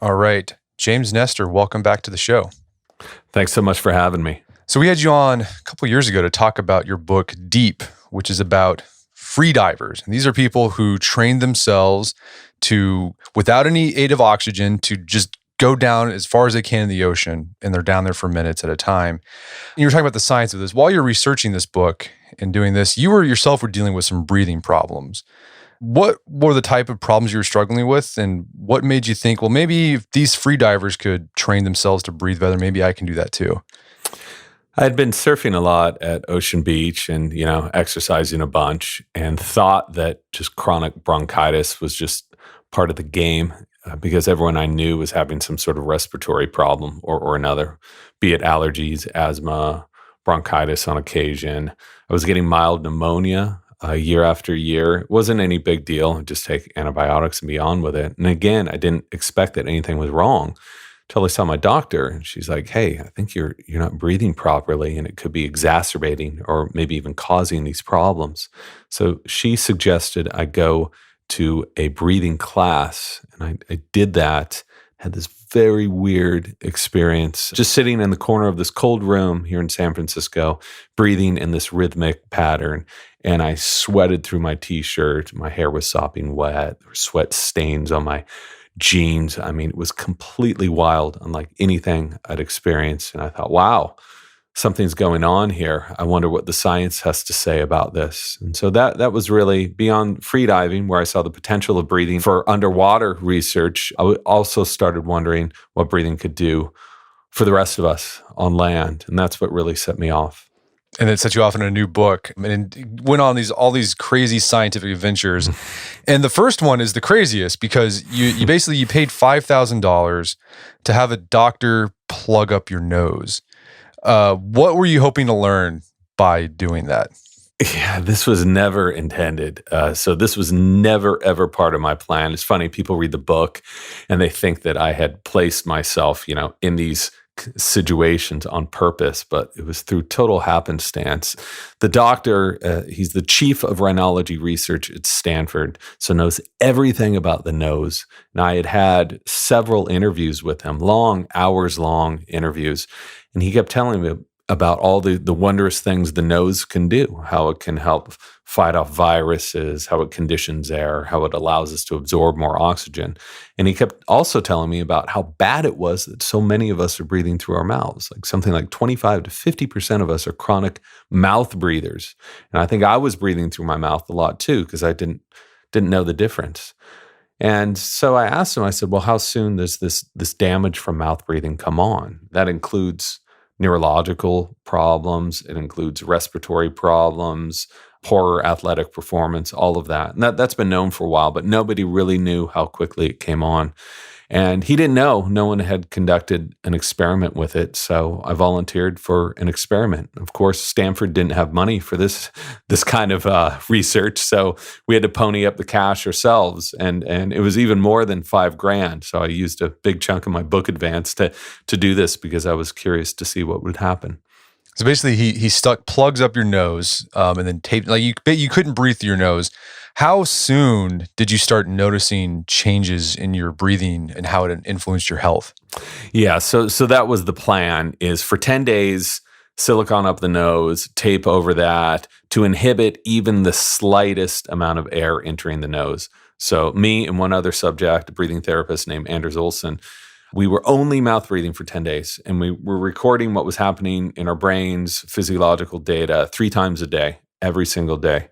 All right. James Nestor, welcome back to the show. Thanks so much for having me. So we had you on a couple years ago to talk about your book, Deep, which is about free divers. And these are people who train themselves to, without any aid of oxygen, to just go down as far as they can in the ocean. And they're down there for minutes at a time. And you were talking about the science of this. While you're researching this book and doing this, you yourself were dealing with some breathing problems. What were the type of problems you were struggling with, and what made you think, well, maybe if these free divers could train themselves to breathe better, maybe I can do that too? I had been surfing a lot at Ocean Beach and, exercising a bunch, and thought that just chronic bronchitis was just part of the game because everyone I knew was having some sort of respiratory problem or another, be it allergies, asthma, bronchitis on occasion. I was getting mild pneumonia year after year. It wasn't any big deal. Just take antibiotics and be on with it. And again, I didn't expect that anything was wrong until I saw my doctor. And she's like, hey, I think you're not breathing properly, and it could be exacerbating or maybe even causing these problems. So she suggested I go to a breathing class. And I did that, had this very weird experience, just sitting in the corner of this cold room here in San Francisco, breathing in this rhythmic pattern. And I sweated through my t-shirt. My hair was sopping wet. There were sweat stains on my jeans. I mean, it was completely wild, unlike anything I'd experienced. And I thought, wow, something's going on here. I wonder what the science has to say about this. And so that was really beyond freediving, where I saw the potential of breathing for underwater research. I also started wondering what breathing could do for the rest of us on land. And that's what really set me off. And then set you off in a new book and went on all these crazy scientific adventures. And the first one is the craziest because you basically paid $5,000 to have a doctor plug up your nose. What were you hoping to learn by doing that? Yeah, this was never intended. So this was never, ever part of my plan. It's funny, people read the book and they think that I had placed myself, in these situations on purpose, but it was through total happenstance. The doctor, he's the chief of rhinology research at Stanford, so knows everything about the nose. And I had several interviews with him, hours-long interviews, and he kept telling me about all the wondrous things the nose can do, how it can help fight off viruses, how it conditions air, how it allows us to absorb more oxygen. And he kept also telling me about how bad it was that so many of us are breathing through our mouths. Like something like 25 to 50% of us are chronic mouth breathers. And I think I was breathing through my mouth a lot too, because I didn't know the difference. And so I asked him, I said, well, how soon does this damage from mouth breathing come on? That includes neurological problems. It includes respiratory problems, poorer athletic performance, all of that. And that's been known for a while, but nobody really knew how quickly it came on. And he didn't know. No one had conducted an experiment with it. So I volunteered for an experiment. Of course, Stanford didn't have money for this kind of research. So we had to pony up the cash ourselves. And it was even more than $5,000. So I used a big chunk of my book advance to do this because I was curious to see what would happen. So basically, he stuck plugs up your nose and then taped. Like you couldn't breathe through your nose. How soon did you start noticing changes in your breathing and how it influenced your health? Yeah, so that was the plan. Is for 10 days, silicone up the nose, tape over that to inhibit even the slightest amount of air entering the nose. So me and one other subject, a breathing therapist named Anders Olsen, we were only mouth breathing for 10 days, and we were recording what was happening in our brains, physiological data, 3 times a day, every single day.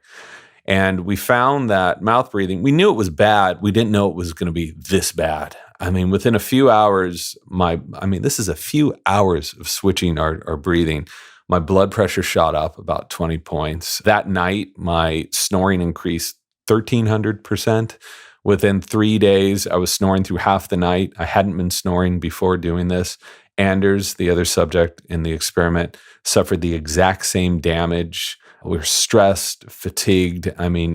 And we found that mouth breathing, we knew it was bad. We didn't know it was going to be this bad. I mean, within a few hours, this is a few hours of switching our breathing. My blood pressure shot up about 20 points. That night, my snoring increased 1,300%. Within 3 days, I was snoring through half the night. I hadn't been snoring before doing this. Anders, the other subject in the experiment, suffered the exact same damage. We were stressed, fatigued,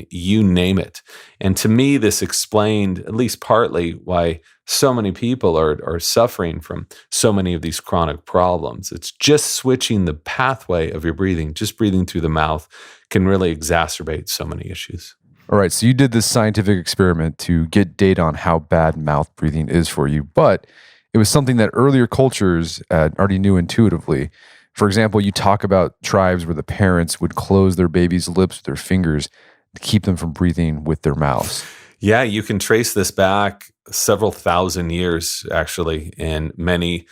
you name it. And to me, this explained, at least partly, why so many people are suffering from so many of these chronic problems. It's just switching the pathway of your breathing, just breathing through the mouth can really exacerbate so many issues. All right, so you did this scientific experiment to get data on how bad mouth breathing is for you, but it was something that earlier cultures already knew intuitively. For example, you talk about tribes where the parents would close their babies' lips with their fingers to keep them from breathing with their mouths. Yeah, you can trace this back several thousand years, actually, in many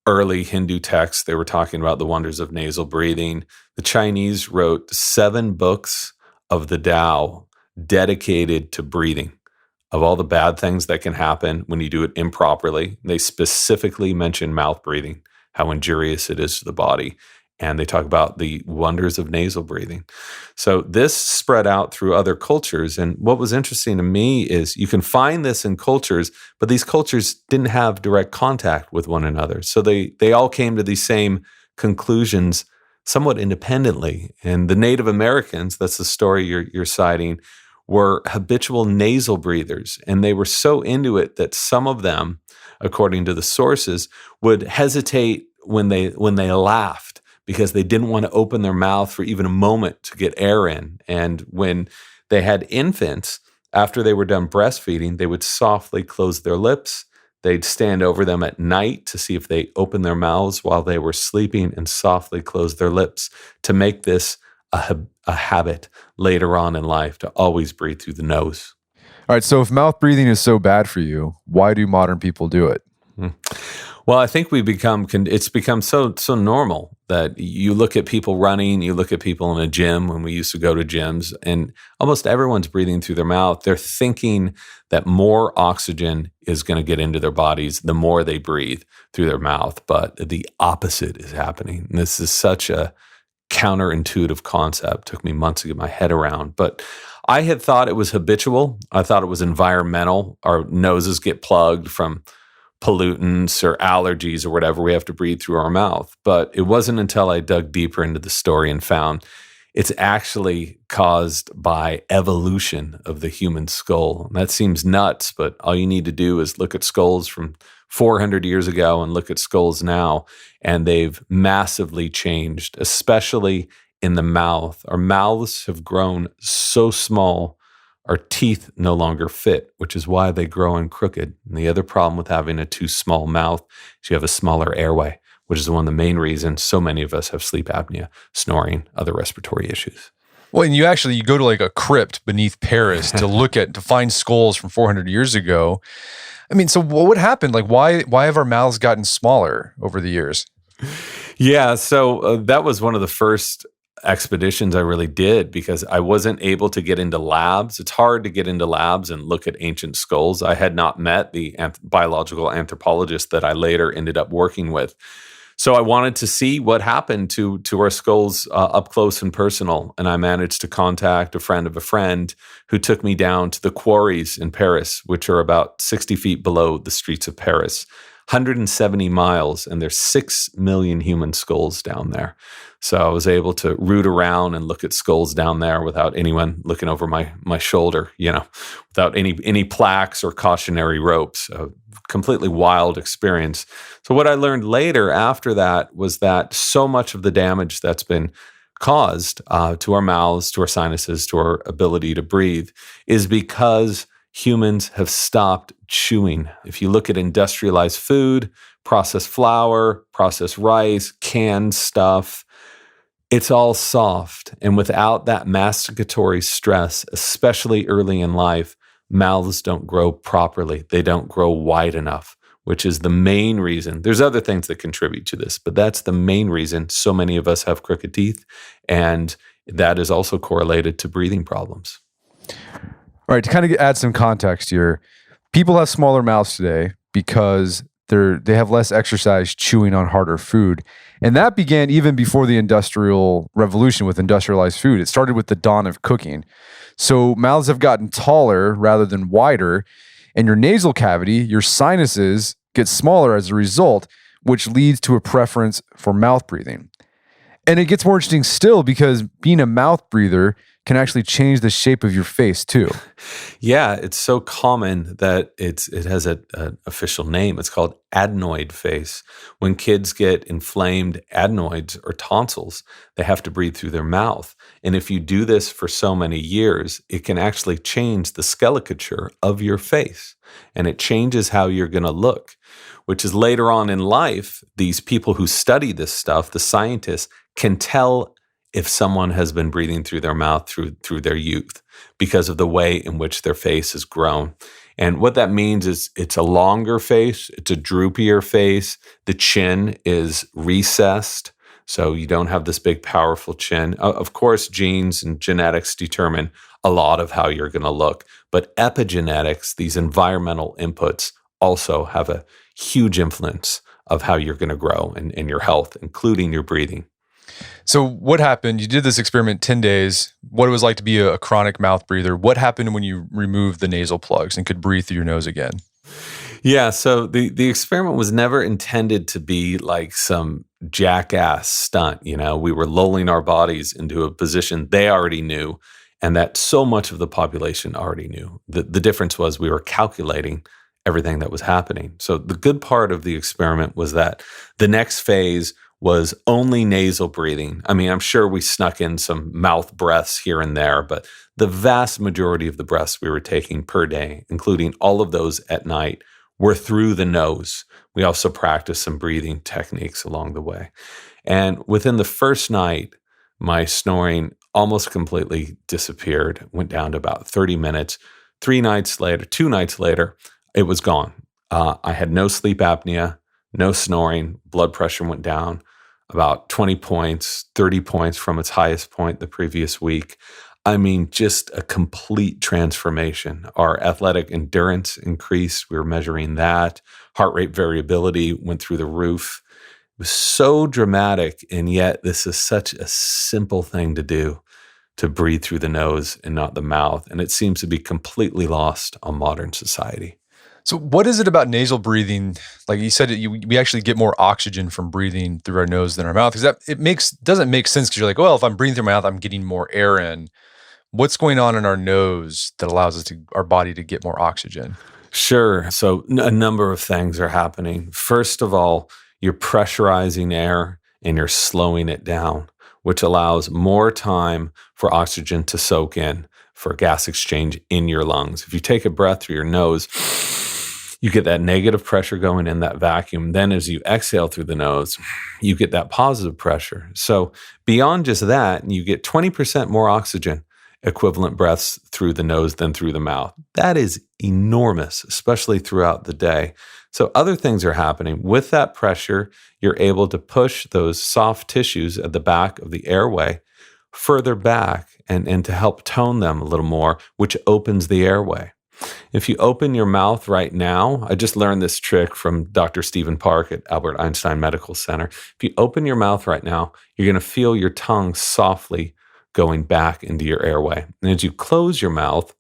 early Hindu texts. They were talking about the wonders of nasal breathing. The Chinese wrote 7 books of the Tao dedicated to breathing, of all the bad things that can happen when you do it improperly. They specifically mention mouth breathing, how injurious it is to the body. And they talk about the wonders of nasal breathing. So this spread out through other cultures. And what was interesting to me is you can find this in cultures, but these cultures didn't have direct contact with one another. So they all came to these same conclusions somewhat independently. And the Native Americans, that's the story you're citing, were habitual nasal breathers. And they were so into it that some of them, according to the sources, would hesitate when they laughed, because they didn't want to open their mouth for even a moment to get air in. And when they had infants, after they were done breastfeeding, they would softly close their lips. They'd stand over them at night to see if they opened their mouths while they were sleeping and softly close their lips to make this a habit later on in life to always breathe through the nose. All right, so if mouth breathing is so bad for you, why do modern people do it? Well, I think it's become so normal that you look at people running, you look at people in a gym when we used to go to gyms, and almost everyone's breathing through their mouth. They're thinking that more oxygen is going to get into their bodies the more they breathe through their mouth, but the opposite is happening. And this is such a counterintuitive concept. It took me months to get my head around, but I had thought it was habitual. I thought it was environmental. Our noses get plugged from pollutants or allergies or whatever. We have to breathe through our mouth. But it wasn't until I dug deeper into the story and found it's actually caused by evolution of the human skull. And that seems nuts, but all you need to do is look at skulls from 400 years ago and look at skulls now, and they've massively changed, especially in the mouth. Our mouths have grown so small, our teeth no longer fit, which is why they grow in crooked. And the other problem with having a too small mouth is you have a smaller airway, which is one of the main reasons so many of us have sleep apnea, snoring, other respiratory issues. Well, and you go to like a crypt beneath Paris to find skulls from 400 years ago. I mean, so what happened? Like, why have our mouths gotten smaller over the years? Yeah, so that was one of the first expeditions I really did because I wasn't able to get into labs. It's hard to get into labs and look at ancient skulls. I had not met the biological anthropologist that I later ended up working with. So I wanted to see what happened to our skulls up close and personal. And I managed to contact a friend of a friend who took me down to the quarries in Paris, which are about 60 feet below the streets of Paris. 170 miles, and there's 6 million human skulls down there. So I was able to root around and look at skulls down there without anyone looking over my shoulder, without any plaques or cautionary ropes. A completely wild experience. So what I learned later after that was that so much of the damage that's been caused to our mouths, to our sinuses, to our ability to breathe is because humans have stopped chewing. If you look at industrialized food, processed flour, processed rice, canned stuff, it's all soft. And without that masticatory stress, especially early in life, mouths don't grow properly. They don't grow wide enough, which is the main reason. There's other things that contribute to this, but that's the main reason so many of us have crooked teeth. And that is also correlated to breathing problems. All right, to kind of add some context here, people have smaller mouths today because they have less exercise chewing on harder food. And that began even before the Industrial Revolution with industrialized food. It started with the dawn of cooking. So mouths have gotten taller rather than wider, and your nasal cavity, your sinuses, get smaller as a result, which leads to a preference for mouth breathing. And it gets more interesting still because being a mouth breather can actually change the shape of your face too. Yeah, it's so common that it has an official name. It's called adenoid face. When kids get inflamed adenoids or tonsils, they have to breathe through their mouth. And if you do this for so many years, it can actually change the skeleton of your face, and it changes how you're going to look, which is later on in life, these people who study this stuff, the scientists, can tell if someone has been breathing through their mouth through their youth because of the way in which their face has grown. And what that means is it's a longer face, it's a droopier face, the chin is recessed, so you don't have this big, powerful chin. Of course, genes and genetics determine a lot of how you're going to look, but epigenetics, these environmental inputs, also have a huge influence of how you're going to grow and your health, including your breathing. So what happened? You did this experiment 10 days. What it was like to be a chronic mouth breather. What happened when you removed the nasal plugs and could breathe through your nose again? Yeah, so the experiment was never intended to be like some jackass stunt. We were lulling our bodies into a position they already knew and that so much of the population already knew. The difference was we were calculating everything that was happening. So the good part of the experiment was that the next phase was only nasal breathing. I mean, I'm sure we snuck in some mouth breaths here and there, but the vast majority of the breaths we were taking per day, including all of those at night, were through the nose. We also practiced some breathing techniques along the way. And within the first night, my snoring almost completely disappeared, went down to about 30 minutes. 2 nights later, it was gone. I had no sleep apnea, no snoring, blood pressure went down about 20 points, 30 points from its highest point the previous week. I mean, just a complete transformation. Our athletic endurance increased. We were measuring that. Heart rate variability went through the roof. It was so dramatic, and yet this is such a simple thing to do, to breathe through the nose and not the mouth. And it seems to be completely lost on modern society. So what is it about nasal breathing? Like you said, we actually get more oxygen from breathing through our nose than our mouth. Because doesn't make sense, because you're like, well, if I'm breathing through my mouth, I'm getting more air in. What's going on in our nose that allows our body to get more oxygen? Sure. So a number of things are happening. First of all, you're pressurizing air and you're slowing it down, which allows more time for oxygen to soak in, for gas exchange in your lungs. If you take a breath through your nose, you get that negative pressure going in that vacuum. Then as you exhale through the nose, you get that positive pressure. So beyond just that, you get 20% more oxygen equivalent breaths through the nose than through the mouth. That is enormous, especially throughout the day. So other things are happening. With that pressure, you're able to push those soft tissues at the back of the airway further back and to help tone them a little more, which opens the airway. If you open your mouth right now, I just learned this trick from Dr. Stephen Park at Albert Einstein Medical Center. If you open your mouth right now, you're going to feel your tongue softly going back into your airway. And as you close your mouth,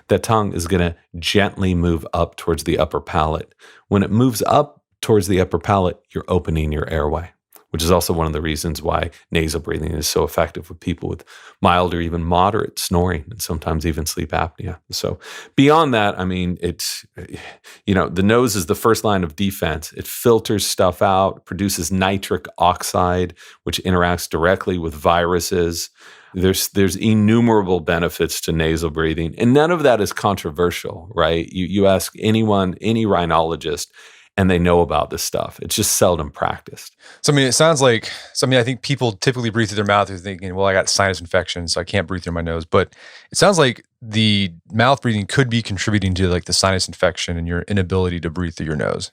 that tongue is going to gently move up towards the upper palate. When it moves up towards the upper palate, you're opening your airway, which is also one of the reasons why nasal breathing is so effective with people with mild or even moderate snoring and sometimes even sleep apnea. So beyond that, I mean, it's, the nose is the first line of defense. It filters stuff out, produces nitric oxide, which interacts directly with viruses. There's innumerable benefits to nasal breathing, and none of that is controversial, right? You ask anyone, any rhinologist, and they know about this stuff. It's just seldom practiced. So, it sounds like, I think people typically breathe through their mouth. They're thinking, well, I got sinus infection, so I can't breathe through my nose. But it sounds like the mouth breathing could be contributing to like the sinus infection and your inability to breathe through your nose.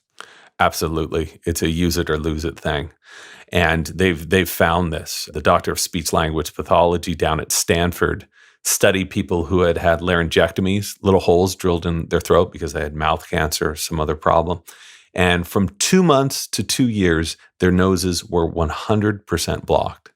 Absolutely. It's a use it or lose it thing. And they've found this. The doctor of speech language pathology down at Stanford studied people who had laryngectomies, little holes drilled in their throat because they had mouth cancer or some other problem. And from 2 months to 2 years, their noses were 100% blocked.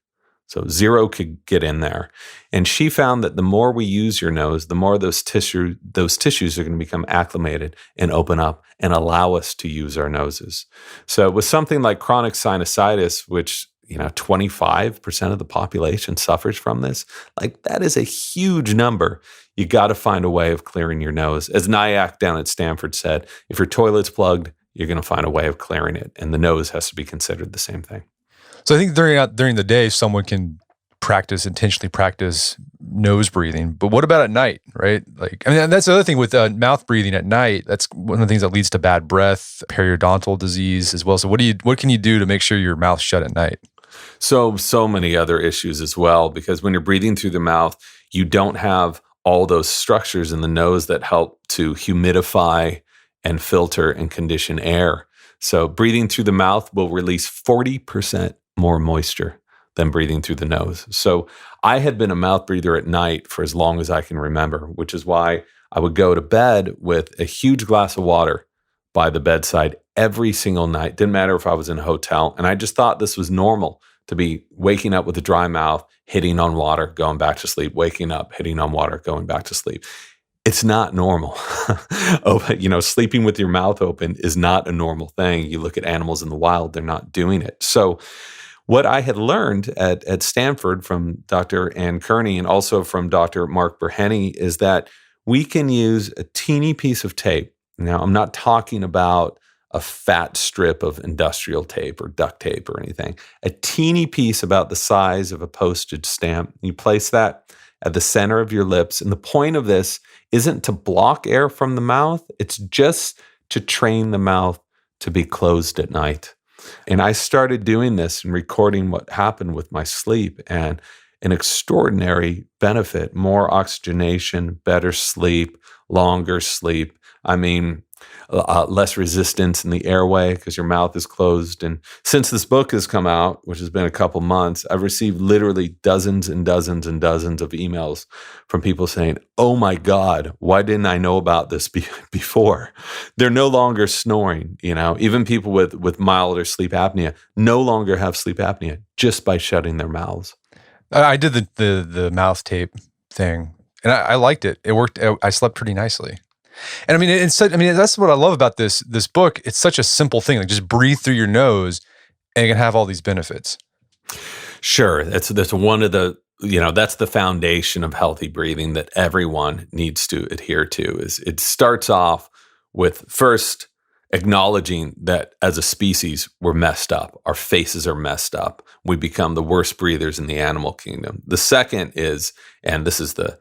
So zero could get in there. And she found that the more we use your nose, the more those tissues are going to become acclimated and open up and allow us to use our noses. So with something like chronic sinusitis, which 25% of the population suffers from this. Like, that is a huge number. You got to find a way of clearing your nose. As Nyack down at Stanford said, if your toilet's plugged, you're going to find a way of clearing it. And the nose has to be considered the same thing. So I think during the day, someone can intentionally practice nose breathing. But what about at night, right? Like, I mean, that's the other thing with mouth breathing at night. That's one of the things that leads to bad breath, periodontal disease as well. So what can you do to make sure your mouth's shut at night? So many other issues as well, because when you're breathing through the mouth, you don't have all those structures in the nose that help to humidify and filter and condition air. So breathing through the mouth will release 40% more moisture than breathing through the nose. So I had been a mouth breather at night for as long as I can remember, which is why I would go to bed with a huge glass of water by the bedside every single night. Didn't matter if I was in a hotel. And I just thought this was normal to be waking up with a dry mouth, hitting on water, going back to sleep, waking up, hitting on water, going back to sleep. It's not normal. Sleeping with your mouth open is not a normal thing. You look at animals in the wild, they're not doing it. So what I had learned at Stanford from Dr. Ann Kearney and also from Dr. Mark Burhenny is that we can use a teeny piece of tape. Now, I'm not talking about a fat strip of industrial tape or duct tape or anything. A teeny piece about the size of a postage stamp. You place that at the center of your lips. And the point of this isn't to block air from the mouth. It's just to train the mouth to be closed at night. And I started doing this and recording what happened with my sleep, and an extraordinary benefit: more oxygenation, better sleep, longer sleep. I mean, less resistance in the airway because your mouth is closed. And since this book has come out, which has been a couple months, I've received literally dozens and dozens and dozens of emails from people saying, "Oh my God, why didn't I know about this before?" They're no longer snoring. Even people with milder sleep apnea no longer have sleep apnea just by shutting their mouths. I did the mouth tape thing, and I liked it. It worked. I slept pretty nicely. And I mean, that's what I love about this book. It's such a simple thing. Like, just breathe through your nose and it can have all these benefits. Sure. That's one of the, that's the foundation of healthy breathing that everyone needs to adhere to. Is it starts off with first acknowledging that as a species, we're messed up. Our faces are messed up. We become the worst breathers in the animal kingdom. The second is, and this is the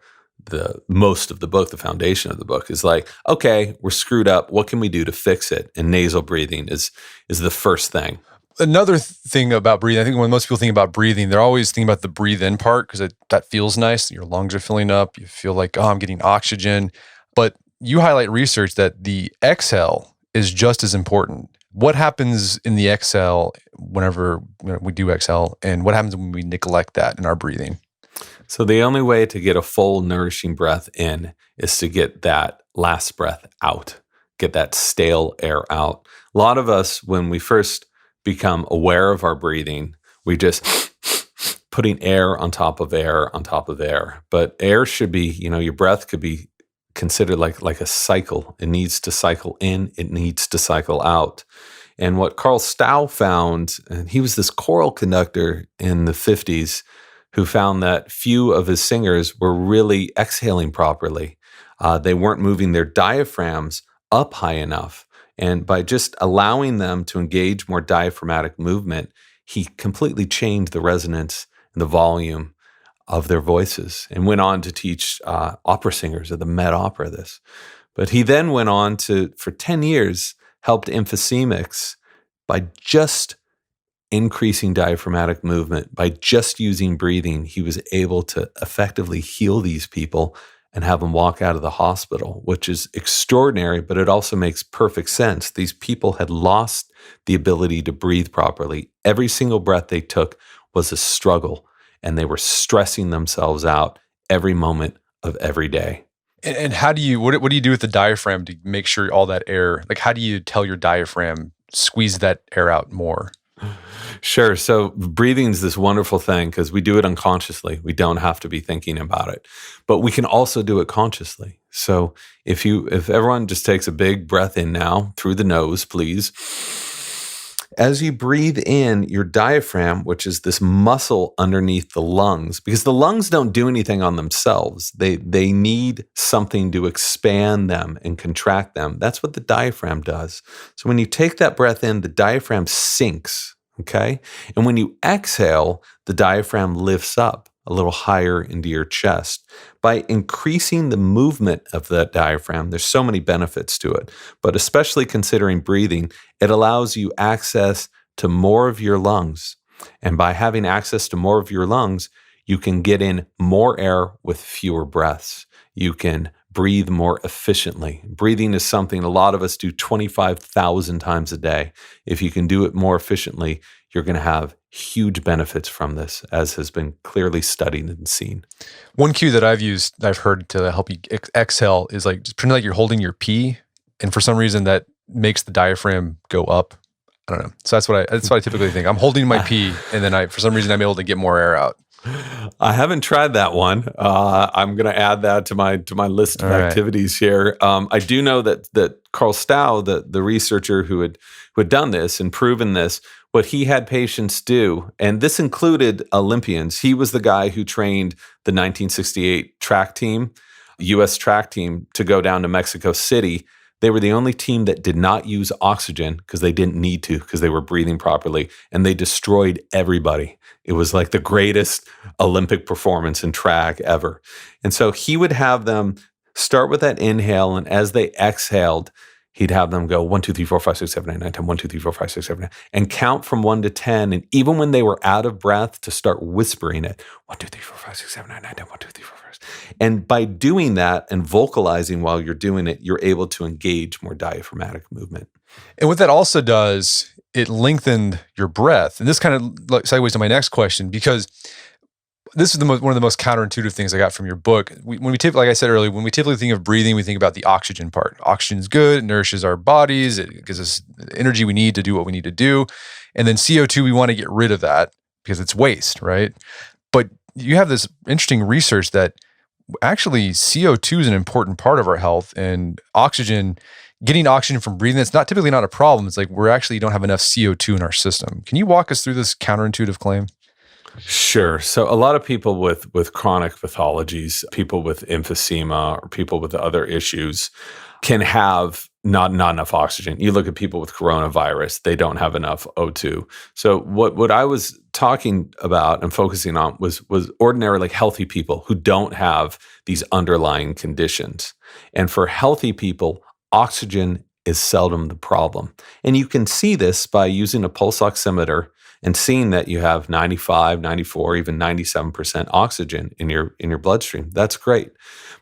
most of the book, the foundation of the book, is like, okay, we're screwed up. What can we do to fix it? And nasal breathing is the first thing. Another thing about breathing, I think when most people think about breathing, they're always thinking about the breathe in part because that feels nice. Your lungs are filling up. You feel like, oh, I'm getting oxygen. But you highlight research that the exhale is just as important. What happens in the exhale whenever we do exhale, and what happens when we neglect that in our breathing? So the only way to get a full nourishing breath in is to get that last breath out, get that stale air out. A lot of us, when we first become aware of our breathing, we just putting air on top of air on top of air. But air should be, your breath could be considered like a cycle. It needs to cycle in, it needs to cycle out. And what Carl Stow found, and he was this choral conductor in the 50s, who found that few of his singers were really exhaling properly. They weren't moving their diaphragms up high enough. And by just allowing them to engage more diaphragmatic movement, he completely changed the resonance and the volume of their voices, and went on to teach opera singers at the Met Opera this. But he then went on to, for 10 years, helped emphysemics by just increasing diaphragmatic movement. By just using breathing, he was able to effectively heal these people and have them walk out of the hospital, which is extraordinary, but it also makes perfect sense. These people had lost the ability to breathe properly. Every single breath they took was a struggle, and they were stressing themselves out every moment of every day. And how do you, what do you do with the diaphragm to make sure all that air, like how do you tell your diaphragm, squeeze that air out more? Sure. So breathing is this wonderful thing because we do it unconsciously. We don't have to be thinking about it, but we can also do it consciously. So if everyone just takes a big breath in now through the nose, please, As you breathe in, your diaphragm, which is this muscle underneath the lungs, because the lungs don't do anything on themselves. They need something to expand them and contract them. That's what the diaphragm does. So when you take that breath in, the diaphragm sinks, okay? And when you exhale, the diaphragm lifts up a little higher into your chest. By increasing the movement of that diaphragm, there's so many benefits to it, but especially considering breathing, it allows you access to more of your lungs. And by having access to more of your lungs, you can get in more air with fewer breaths. You can breathe more efficiently. Breathing is something a lot of us do 25,000 times a day. If you can do it more efficiently, you're going to have huge benefits from this, as has been clearly studied and seen. One cue that I've heard to help you exhale is like, just pretend like you're holding your pee, and for some reason that makes the diaphragm go up. I don't know. So that's what I typically think. I'm holding my pee, and then for some reason I'm able to get more air out. I haven't tried that one. I'm going to add that to my list of activities here. I do know that Carl Stow, the researcher who had done this and proven this, what he had patients do, and this included Olympians. He was the guy who trained the 1968 track team, U.S. track team, to go down to Mexico City. They were the only team that did not use oxygen because they didn't need to, because they were breathing properly, and they destroyed everybody. It was like the greatest Olympic performance in track ever. And so he would have them start with that inhale, and as they exhaled, he'd have them go 1, 2, 3, 4, 5, 6, 7, 8, 9, 10, 1, 2, 3, 4, 5, 6, 7, 8, and count from 1 to 10. And even when they were out of breath, to start whispering it, 1, 2, 3, 4, 5, 6, 7, 8, 9, 10, 1, 2, 3, 4, 5. And by doing that and vocalizing while you're doing it, you're able to engage more diaphragmatic movement. And what that also does, it lengthened your breath. And this kind of segues to my next question, because this is one of the most counterintuitive things I got from your book. When we like I said earlier, when we typically think of breathing, we think about the oxygen part. Oxygen is good, it nourishes our bodies, it gives us the energy we need to do what we need to do. And then CO2, we want to get rid of that because it's waste, right? But you have this interesting research that actually CO2 is an important part of our health, and getting oxygen from breathing, it's typically not a problem. It's like we actually don't have enough CO2 in our system. Can you walk us through this counterintuitive claim? Sure. So a lot of people with chronic pathologies, people with emphysema or people with other issues can have not enough oxygen. You look at people with coronavirus, they don't have enough O2. So what I was talking about and focusing on was ordinarily healthy people who don't have these underlying conditions. And for healthy people, oxygen is seldom the problem. And you can see this by using a pulse oximeter and seeing that you have 95, 94, even 97% oxygen in your bloodstream. That's great.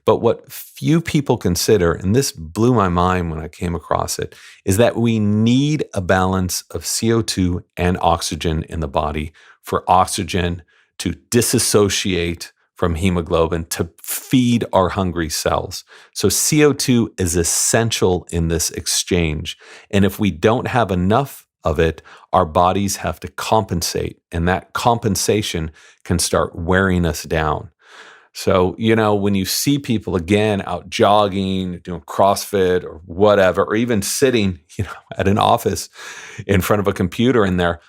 But what few people consider, and this blew my mind when I came across it, is that we need a balance of CO2 and oxygen in the body for oxygen to disassociate from hemoglobin to feed our hungry cells. So CO2 is essential in this exchange. And if we don't have enough of it, our bodies have to compensate, and that compensation can start wearing us down. So, when you see people again out jogging, doing CrossFit or whatever, or even sitting, at an office in front of a computer and they're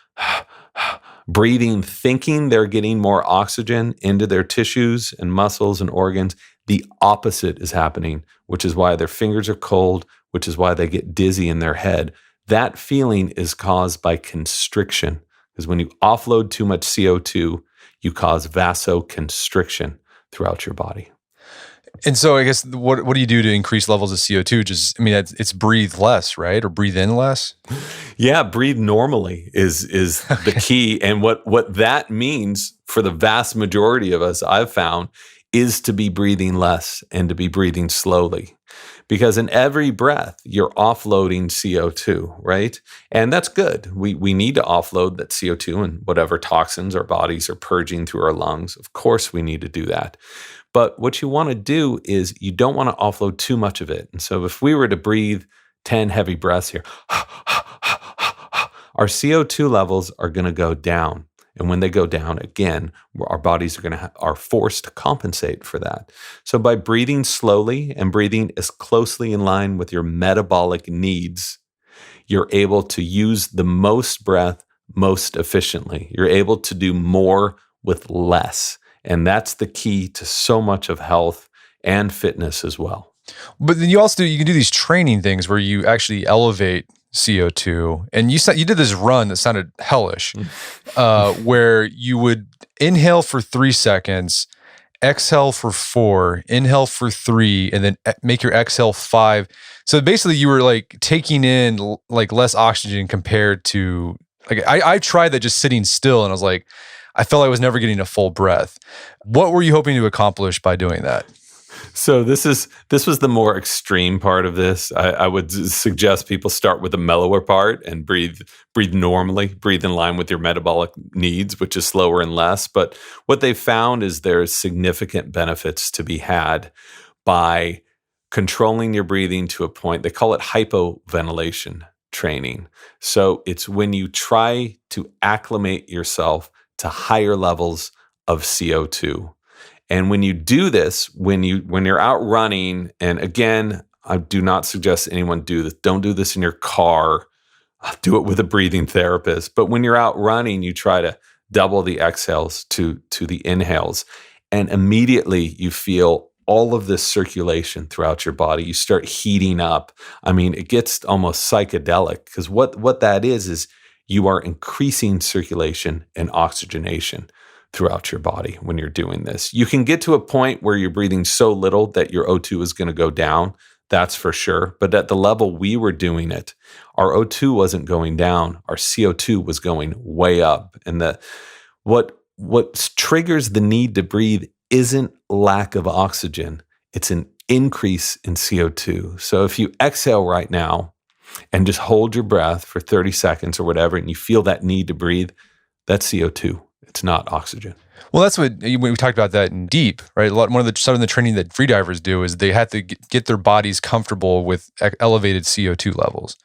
breathing, thinking they're getting more oxygen into their tissues and muscles and organs, the opposite is happening, which is why their fingers are cold, which is why they get dizzy in their head. That feeling is caused by constriction, because when you offload too much CO2, you cause vasoconstriction throughout your body. And so I guess what do you do to increase levels of CO2? It's breathe less, right? Or breathe in less? Yeah, breathe normally is the key. And what that means for the vast majority of us, I've found, is to be breathing less and to be breathing slowly. Because in every breath, you're offloading CO2, right? And that's good. We need to offload that CO2 and whatever toxins our bodies are purging through our lungs. Of course, we need to do that. But what you want to do is you don't want to offload too much of it. And so if we were to breathe 10 heavy breaths here, our CO2 levels are going to go down. And when they go down again, our bodies are forced to compensate for that. So by breathing slowly and breathing as closely in line with your metabolic needs, you're able to use the most breath most efficiently. You're able to do more with less. And that's the key to so much of health and fitness as well. But then you can do these training things where you actually elevate CO2. And you did this run that sounded hellish, where you would inhale for 3 seconds, exhale for 4, inhale for 3, and then make your exhale 5. So basically you were like taking in like less oxygen compared to, like, I tried that just sitting still, and I was like, I felt like I was never getting a full breath. What were you hoping to accomplish by doing that? So this was the more extreme part of this. I would suggest people start with the mellower part and breathe normally, breathe in line with your metabolic needs, which is slower and less. But what they found is there's significant benefits to be had by controlling your breathing to a point. They call it hypoventilation training. So it's when you try to acclimate yourself to higher levels of CO2. And when you do this, when you're out running, and again, I do not suggest anyone do this. Don't do this in your car. Do it with a breathing therapist. But when you're out running, you try to double the exhales to the inhales. And immediately you feel all of this circulation throughout your body. You start heating up. I mean, it gets almost psychedelic, because what that is you are increasing circulation and oxygenation throughout your body when you're doing this. You can get to a point where you're breathing so little that your O2 is going to go down. That's for sure. But at the level we were doing it, our O2 wasn't going down. Our CO2 was going way up. And what triggers the need to breathe isn't lack of oxygen. It's an increase in CO2. So if you exhale right now and just hold your breath for 30 seconds or whatever, and you feel that need to breathe, that's CO2. It's not oxygen. Well, that's when we talked about that in deep, right? Some of the training that freedivers do is they have to get their bodies comfortable with elevated CO2 levels.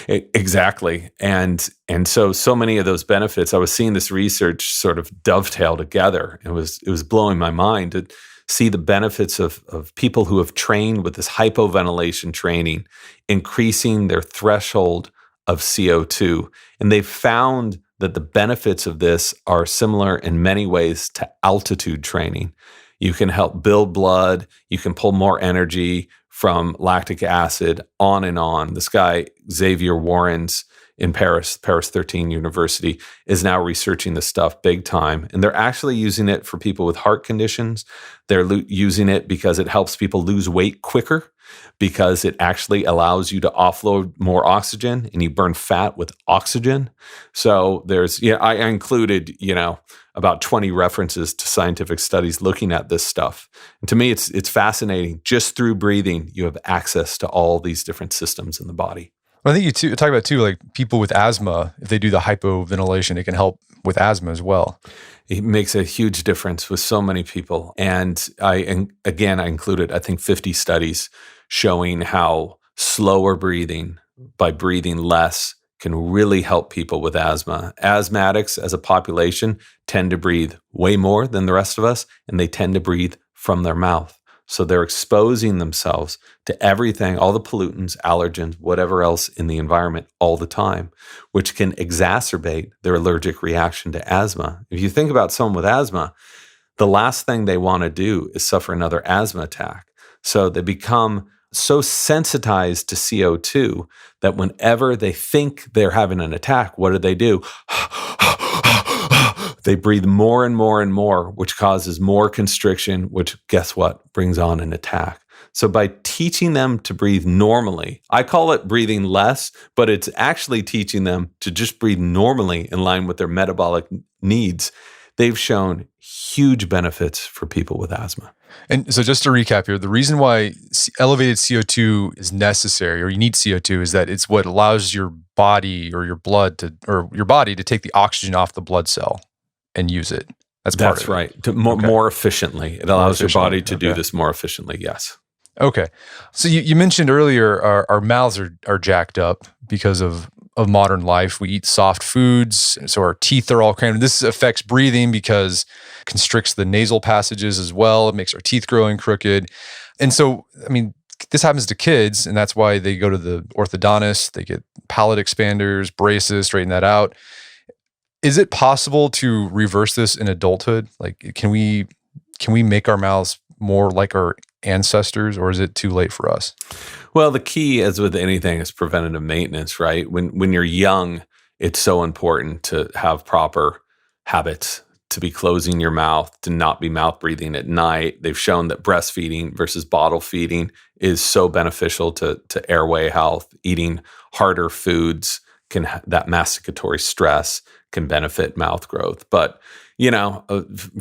Exactly. And so many of those benefits, I was seeing this research sort of dovetail together. It was blowing my mind to see the benefits of people who have trained with this hypoventilation training, increasing their threshold of CO2. And they've found that the benefits of this are similar in many ways to altitude training. You can help build blood, you can pull more energy from lactic acid, on and on. This guy, Xavier Warrens in Paris 13 University, is now researching this stuff big time. And they're actually using it for people with heart conditions. They're using it because it helps people lose weight quicker, because it actually allows you to offload more oxygen and you burn fat with oxygen. So I included, about 20 references to scientific studies looking at this stuff. And to me, it's fascinating. Just through breathing, you have access to all these different systems in the body. Well, I think you talk about too, like people with asthma, if they do the hypoventilation, it can help with asthma as well. It makes a huge difference with so many people. And I included, I think, 50 studies showing how slower breathing by breathing less can really help people with asthma. Asthmatics as a population tend to breathe way more than the rest of us, and they tend to breathe from their mouth. So they're exposing themselves to everything, all the pollutants, allergens, whatever else in the environment all the time, which can exacerbate their allergic reaction to asthma. If you think about someone with asthma, the last thing they want to do is suffer another asthma attack. So they become so sensitized to CO2 that whenever they think they're having an attack, what do? They breathe more and more and more, which causes more constriction, which, guess what, brings on an attack. So by teaching them to breathe normally, I call it breathing less, but it's actually teaching them to just breathe normally in line with their metabolic needs. They've shown huge benefits for people with asthma. And so just to recap here, the reason why elevated CO2 is necessary, or you need CO2, is that it's what allows your body or your body to take the oxygen off the blood cell and use it. That's right. More efficiently. It allows your body to do this more efficiently. Yes. Okay. So you mentioned earlier our mouths are jacked up because of modern life. We eat soft foods, so our teeth are all crammed. This affects breathing because it constricts the nasal passages as well. It makes our teeth grow crooked. And so, I mean, this happens to kids, and that's why they go to the orthodontist, they get palate expanders, braces, straighten that out. Is it possible to reverse this in adulthood? Like, can we make our mouths more like our ancestors, or is it too late for us? Well, the key, as with anything, is preventative maintenance, right? When you're young, it's so important to have proper habits, to be closing your mouth, to not be mouth breathing at night. They've shown that breastfeeding versus bottle feeding is so beneficial to airway health. Eating harder foods that masticatory stress can benefit mouth growth. But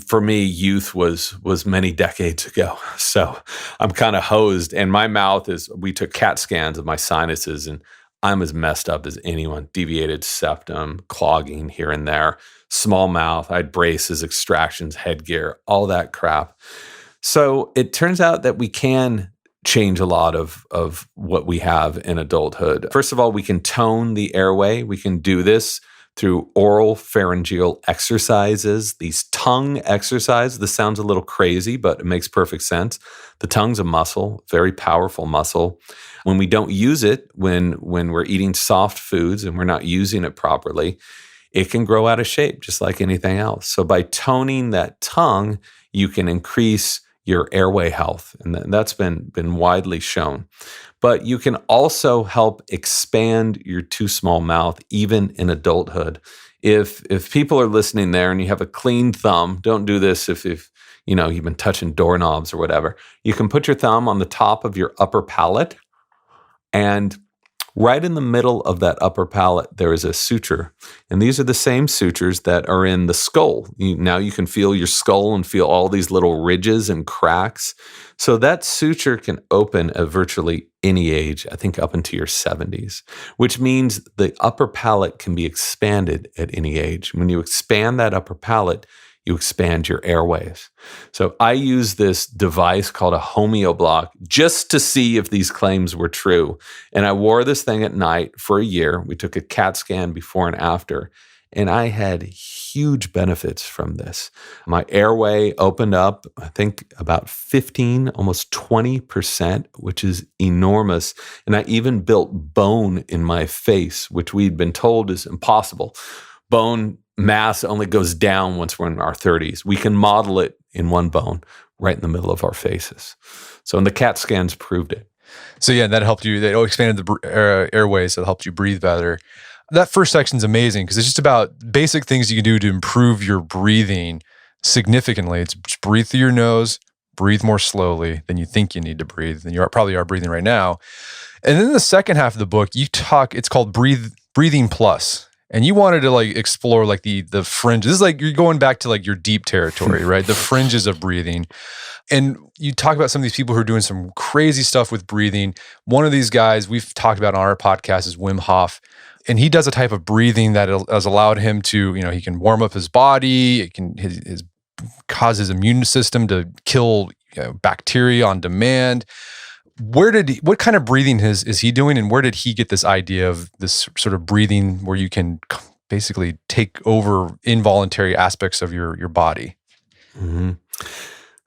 for me, youth was many decades ago. So I'm kind of hosed, and my mouth we took CAT scans of my sinuses, and I'm as messed up as anyone. Deviated septum, clogging here and there, small mouth. I had braces, extractions, headgear, all that crap. So it turns out that we can change a lot of what we have in adulthood. First of all, we can tone the airway. We can do this through oral pharyngeal exercises, these tongue exercises. This sounds a little crazy, but it makes perfect sense. The tongue's a muscle, very powerful muscle. When we don't use it, when we're eating soft foods and we're not using it properly, it can grow out of shape just like anything else. So by toning that tongue, you can increase your airway health, and that's been widely shown. But you can also help expand your too small mouth even in adulthood. If people are listening there and you have a clean thumb, don't do this if you've been touching doorknobs or whatever. You can put your thumb on the top of your upper palate, and right in the middle of that upper palate, there is a suture. And these are the same sutures that are in the skull. Now you can feel your skull and feel all these little ridges and cracks. So that suture can open at virtually any age, I think up into your 70s, which means the upper palate can be expanded at any age. When you expand that upper palate, you expand your airways. So I use this device called a homeoblock just to see if these claims were true. And I wore this thing at night for a year. We took a CAT scan before and after, and I had huge benefits from this. My airway opened up, I think about 15, almost 20%, which is enormous. And I even built bone in my face, which we'd been told is impossible. Bone mass only goes down once we're in our 30s. We can model it in one bone right in the middle of our faces. So, and the CAT scans proved it. So yeah, that helped you. They expanded the airways, so it helped you breathe better. That first section is amazing because it's just about basic things you can do to improve your breathing significantly. It's just breathe through your nose, breathe more slowly than you think you need to breathe, than you probably are breathing right now. And then the second half of the book, it's called Breathing Plus. And you wanted to explore the fringes. This is like you're going back to your deep territory, right? The fringes of breathing. And you talk about some of these people who are doing some crazy stuff with breathing. One of these guys we've talked about on our podcast is Wim Hof. And he does a type of breathing that has allowed him to, he can warm up his body. It can cause his immune system to kill bacteria on demand. What kind of breathing is he doing, and where did he get this idea of this sort of breathing where you can basically take over involuntary aspects of your body? Mm-hmm.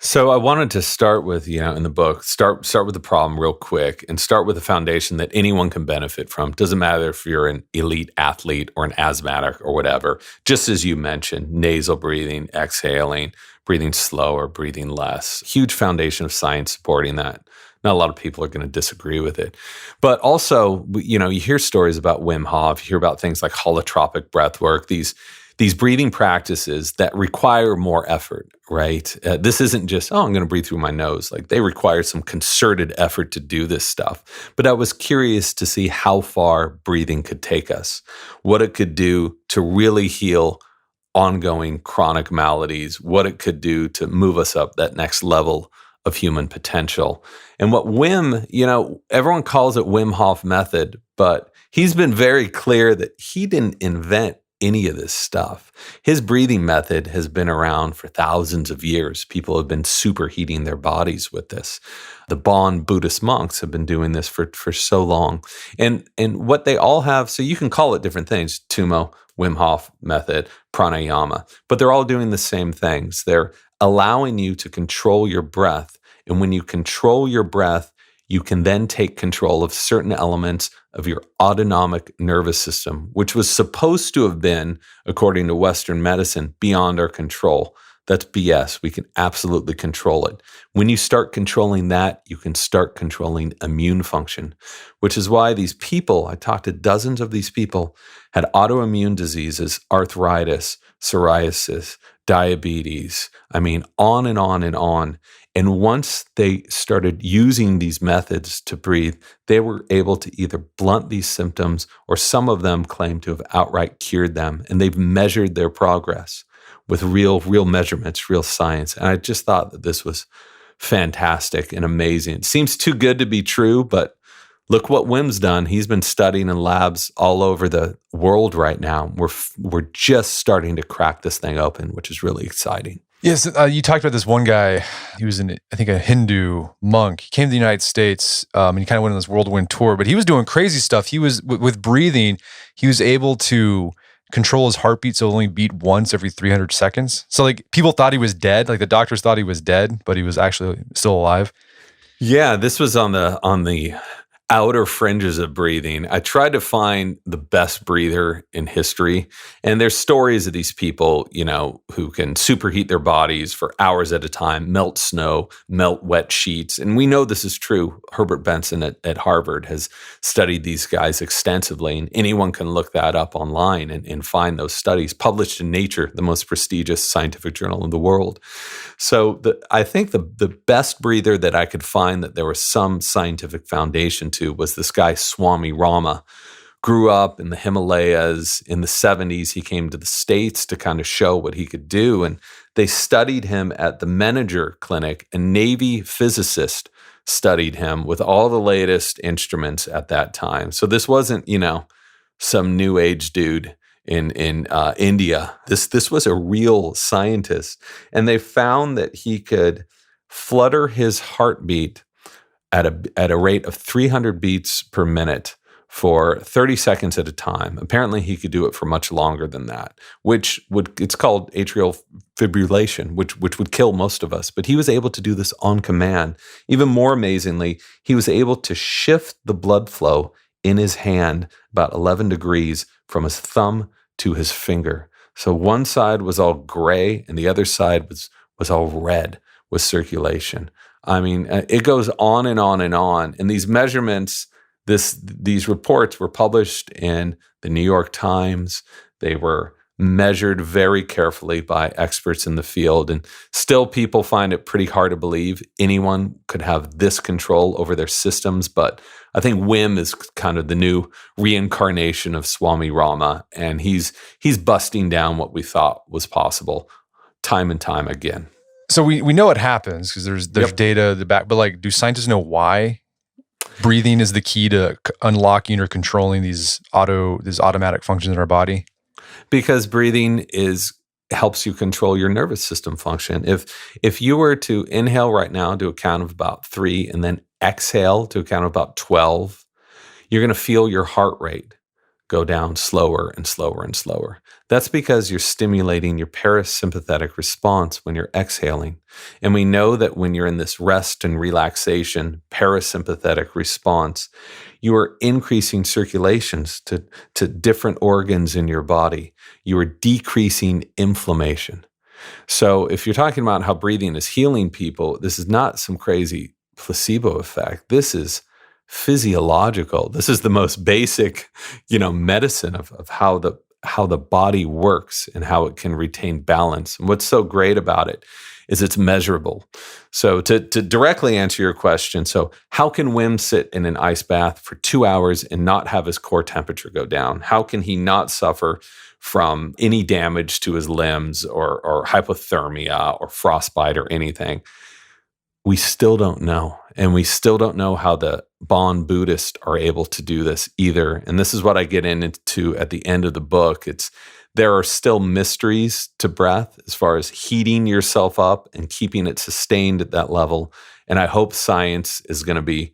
So I wanted to start with, in the book, start with the problem real quick and start with a foundation that anyone can benefit from. Doesn't matter if you're an elite athlete or an asthmatic or whatever. Just as you mentioned, nasal breathing, exhaling, breathing slower, breathing less. Huge foundation of science supporting that. Not a lot of people are going to disagree with it. But also, you hear stories about Wim Hof, you hear about things like holotropic breath work, these breathing practices that require more effort, right? This isn't just, I'm going to breathe through my nose. They require some concerted effort to do this stuff. But I was curious to see how far breathing could take us, what it could do to really heal ongoing chronic maladies, what it could do to move us up that next level of human potential. And what Wim, everyone calls it Wim Hof method, but he's been very clear that he didn't invent any of this stuff. His breathing method has been around for thousands of years. People have been superheating their bodies with this. The Bon Buddhist monks have been doing this for so long. And what they all have, so you can call it different things, Tumo, Wim Hof method, pranayama, but they're all doing the same things. They're allowing you to control your breath. And when you control your breath, you can then take control of certain elements of your autonomic nervous system, which was supposed to have been, according to Western medicine, beyond our control. That's BS. We can absolutely control it. When you start controlling that, you can start controlling immune function, which is why these people, I talked to dozens of these people, had autoimmune diseases, arthritis, psoriasis, diabetes. I mean, on and on and on. And once they started using these methods to breathe, they were able to either blunt these symptoms, or some of them claim to have outright cured them. And they've measured their progress with real measurements, real science. And I just thought that this was fantastic and amazing. It seems too good to be true, but look what Wim's done. He's been studying in labs all over the world right now. We're just starting to crack this thing open, which is really exciting. Yes, you talked about this one guy. He was, I think, a Hindu monk. He came to the United States and he kind of went on this whirlwind tour, but he was doing crazy stuff. He was, with breathing, he was able to control his heartbeat so it only beat once every 300 seconds. So like people thought he was dead. Like the doctors thought he was dead, but he was actually still alive. Yeah, this was on the outer fringes of breathing. I tried to find the best breather in history. And there's stories of these people, who can superheat their bodies for hours at a time, melt snow, melt wet sheets. And we know this is true. Herbert Benson at Harvard has studied these guys extensively. And anyone can look that up online and find those studies published in Nature, the most prestigious scientific journal in the world. So I think the best breather that I could find that there was some scientific foundation to was this guy, Swami Rama. Grew up in the Himalayas. In the 70s, he came to the States to kind of show what he could do. And they studied him at the Menninger Clinic. A Navy physicist studied him with all the latest instruments at that time. So this wasn't, some new age dude in India. This was a real scientist. And they found that he could flutter his heartbeat at a rate of 300 beats per minute for 30 seconds at a time. Apparently, he could do it for much longer than that, it's called atrial fibrillation, which would kill most of us. But he was able to do this on command. Even more amazingly, he was able to shift the blood flow in his hand about 11 degrees from his thumb to his finger. So one side was all gray and the other side was all red with circulation. I mean, it goes on and on and on. And these measurements, these reports were published in the New York Times. They were measured very carefully by experts in the field. And still people find it pretty hard to believe anyone could have this control over their systems. But I think Wim is kind of the new reincarnation of Swami Rama. And he's busting down what we thought was possible time and time again. So we know it happens because there's data the back, but like, do scientists know why breathing is the key to unlocking or controlling these automatic functions in our body? Because breathing helps you control your nervous system function. If you were to inhale right now to a count of about 3 and then exhale to a count of about 12, you're going to feel your heart rate go down slower and slower and slower. That's because you're stimulating your parasympathetic response when you're exhaling. And we know that when you're in this rest and relaxation parasympathetic response, you are increasing circulations to different organs in your body. You are decreasing inflammation. So if you're talking about how breathing is healing people, this is not some crazy placebo effect. This is physiological. This is the most basic, medicine of how the body works and how it can retain balance. And what's so great about it is it's measurable. So to directly answer your question, so how can Wim sit in an ice bath for 2 hours and not have his core temperature go down? How can he not suffer from any damage to his limbs or hypothermia or frostbite or anything? We still don't know. And we still don't know how the Bon Buddhists are able to do this either. And this is what I get into at the end of the book. There are still mysteries to breath as far as heating yourself up and keeping it sustained at that level. And I hope science is going to be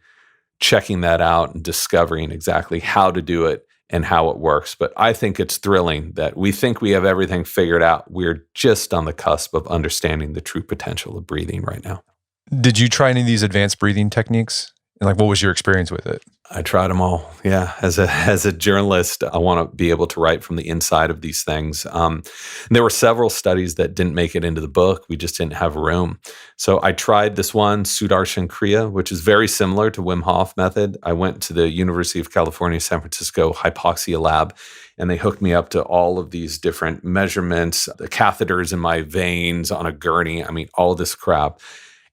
checking that out and discovering exactly how to do it and how it works. But I think it's thrilling that we think we have everything figured out. We're just on the cusp of understanding the true potential of breathing right now. Did you try any of these advanced breathing techniques And like, what was your experience with it? I tried them all. Yeah. As a journalist, I want to be able to write from the inside of these things. There were several studies that didn't make it into the book. We just didn't have room. So I tried this one, Sudarshan Kriya, which is very similar to Wim Hof method. I went to the University of California, San Francisco hypoxia lab, and they hooked me up to all of these different measurements, the catheters in my veins on a gurney. I mean, all this crap.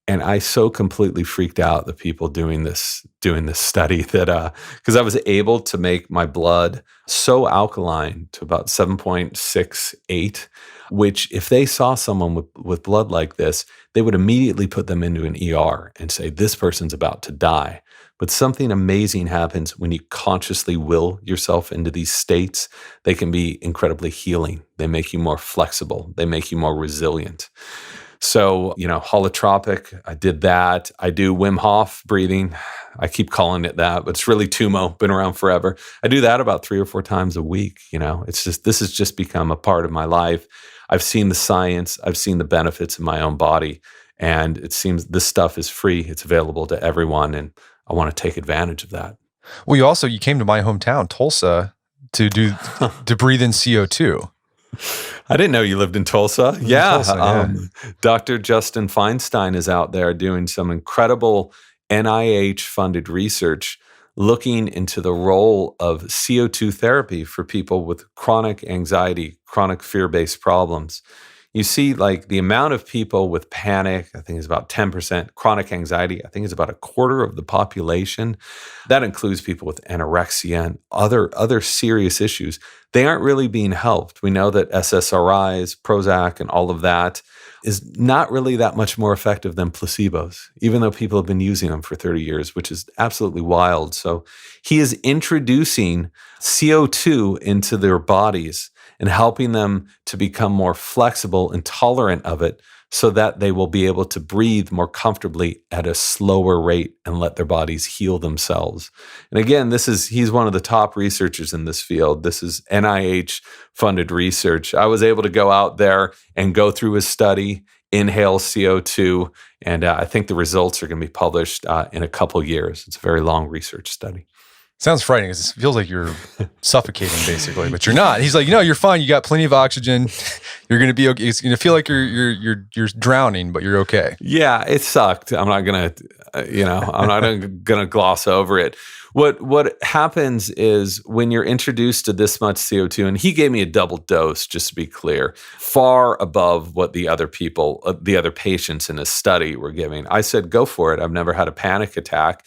And I so completely freaked out, the people doing this study, that because I was able to make my blood so alkaline to about 7.68, which if they saw someone with blood like this, they would immediately put them into an ER and say, this person's about to die. But something amazing happens when you consciously will yourself into these states. They can be incredibly healing. They make you more flexible. They make you more resilient. So, holotropic, I did that. I do Wim Hof breathing. I keep calling it that, but it's really Tumo, been around forever. I do that about 3 or 4 times a week. This has just become a part of my life. I've seen the science. I've seen the benefits in my own body. And it seems this stuff is free. It's available to everyone. And I want to take advantage of that. Well, you came to my hometown, Tulsa, to breathe in CO2. I didn't know you lived in Tulsa. Yeah. Dr. Justin Feinstein is out there doing some incredible NIH-funded research looking into the role of CO2 therapy for people with chronic anxiety, chronic fear-based problems. You see, like, the amount of people with panic, I think is about 10%. Chronic anxiety, I think is about 1/4 of the population. That includes people with anorexia and other serious issues. They aren't really being helped. We know that SSRIs, Prozac, and all of that is not really that much more effective than placebos, even though people have been using them for 30 years, which is absolutely wild. So he is introducing CO2 into their bodies and helping them to become more flexible and tolerant of it so that they will be able to breathe more comfortably at a slower rate and let their bodies heal themselves. And again, he's one of the top researchers in this field. This is NIH-funded research. I was able to go out there and go through his study, inhale CO2, and I think the results are going to be published in a couple years. It's a very long research study. Sounds frightening because it feels like you're suffocating basically, but you're not. He's like, you're fine. You got plenty of oxygen. You're going to be okay. It's going to feel like you're drowning, but you're okay. Yeah, it sucked. I'm not going to gloss over it. What happens is when you're introduced to this much CO2, and he gave me a double dose, just to be clear, far above what the other patients in his study were giving. I said, go for it. I've never had a panic attack.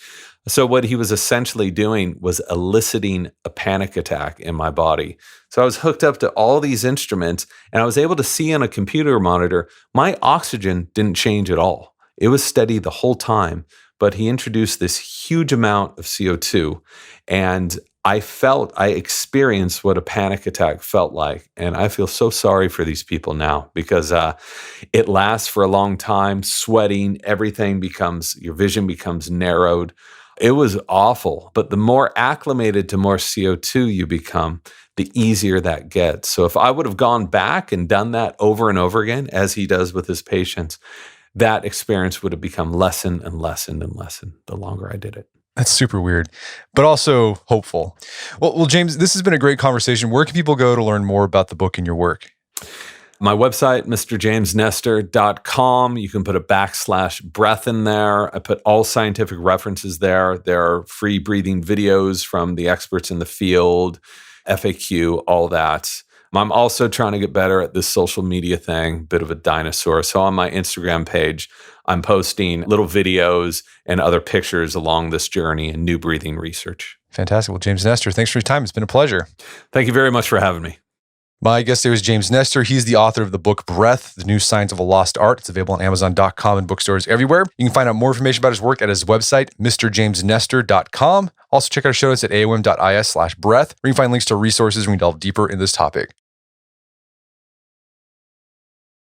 So what he was essentially doing was eliciting a panic attack in my body. So I was hooked up to all these instruments, and I was able to see on a computer monitor, my oxygen didn't change at all. It was steady the whole time, but he introduced this huge amount of CO2, and I experienced what a panic attack felt like. And I feel so sorry for these people now because it lasts for a long time, sweating, your vision becomes narrowed. It was awful, but the more acclimated to more CO2 you become, the easier that gets. So if I would have gone back and done that over and over again, as he does with his patients, that experience would have become lessened and lessened and lessened the longer I did it. That's super weird, but also hopeful. Well, James, this has been a great conversation. Where can people go to learn more about the book and your work? My website, mrjamesnestor.com. You can put a /breath in there. I put all scientific references there. There are free breathing videos from the experts in the field, FAQ, all that. I'm also trying to get better at this social media thing, bit of a dinosaur. So on my Instagram page, I'm posting little videos and other pictures along this journey in new breathing research. Fantastic. Well, James Nestor, thanks for your time. It's been a pleasure. Thank you very much for having me. My guest today was James Nestor. He's the author of the book Breath, The New Science of a Lost Art. It's available on Amazon.com and bookstores everywhere. You can find out more information about his work at his website, mrjamesnestor.com. Also check out our show notes at aom.is/breath, where you can find links to resources when we delve deeper in this topic.